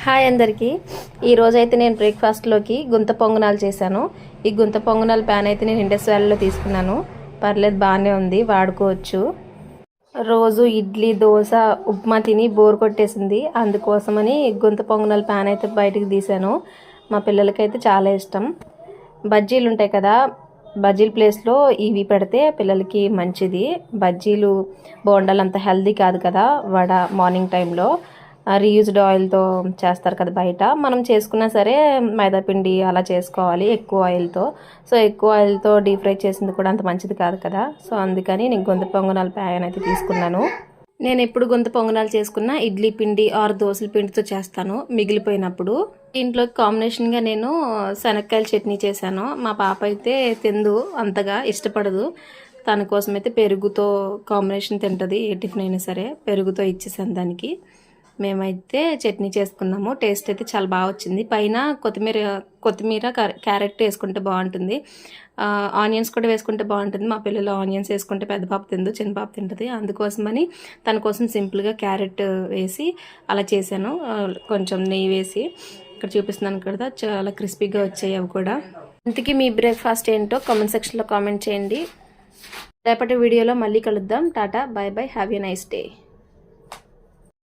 Hi అందరికీ ఈరోజైతే నేను బ్రేక్ఫాస్ట్లోకి గుంత పొంగనాలు చేశాను. ఈ గుంత పొంగనాల ప్యాన్ అయితే నేను ఇండస్ వ్యాలీలో తీసుకున్నాను. పర్లేదు, బాగానే ఉంది, వాడుకోవచ్చు. రోజు ఇడ్లీ దోశ ఉప్మా తిని బోర్ కొట్టేసింది. అందుకోసమని గుంత పొంగనాల ప్యాన్ అయితే బయటికి తీశాను. మా పిల్లలకైతే చాలా ఇష్టం. బజ్జీలు ఉంటాయి కదా, బజ్జీల ప్లేస్లో ఇవి పెడితే పిల్లలకి మంచిది. బజ్జీలు బోండాలు అంత హెల్దీ కాదు కదా, వడ మార్నింగ్ టైంలో రీయూజ్డ్ ఆయిల్తో చేస్తారు కదా బయట. మనం చేసుకున్నా సరే మైదాపిండి అలా చేసుకోవాలి ఎక్కువ ఆయిల్తో. సో ఎక్కువ ఆయిల్తో డీప్ ఫ్రై చేసింది కూడా అంత మంచిది కాదు కదా. సో అందుకని నేను గుంత పొంగనాల ప్యాన్ అయితే తీసుకున్నాను. నేను ఎప్పుడు గుంత పొంగనాలు చేసుకున్నా ఇడ్లీ పిండి ఆర్ దోశల పిండితో చేస్తాను మిగిలిపోయినప్పుడు. ఇంట్లో కాంబినేషన్గా నేను శనక్కాయల చట్నీ చేశాను. మా పాప అయితే తిందు, అంతగా ఇష్టపడదు. తన కోసం అయితే పెరుగుతో కాంబినేషన్ తింటుంది. ఏ టిఫిన్ అయినా సరే పెరుగుతో ఇచ్చేసాను దానికి. మేమైతే చట్నీ చేసుకున్నాము. టేస్ట్ అయితే చాలా బాగా వచ్చింది. పైన కొత్తిమీర క్యారెట్ వేసుకుంటే బాగుంటుంది. ఆనియన్స్ కూడా వేసుకుంటే బాగుంటుంది. మా పిల్లలు ఆనియన్స్ వేసుకుంటే పెద్ద పాప తిందు, చిన్న పాప తింటుంది. అందుకోసమని తన కోసం సింపుల్గా క్యారెట్ వేసి అలా చేశాను. కొంచెం నెయ్యి వేసి ఇక్కడ చూపిస్తున్నాను కదా, చాలా క్రిస్పీగా వచ్చాయి అవి కూడా. ఇంతకీ మీ బ్రేక్ఫాస్ట్ ఏంటో కామెంట్ సెక్షన్లో కామెంట్ చేయండి. రేపటి వీడియోలో మళ్ళీ కలుద్దాం. Tata, bye bye, have a nice day.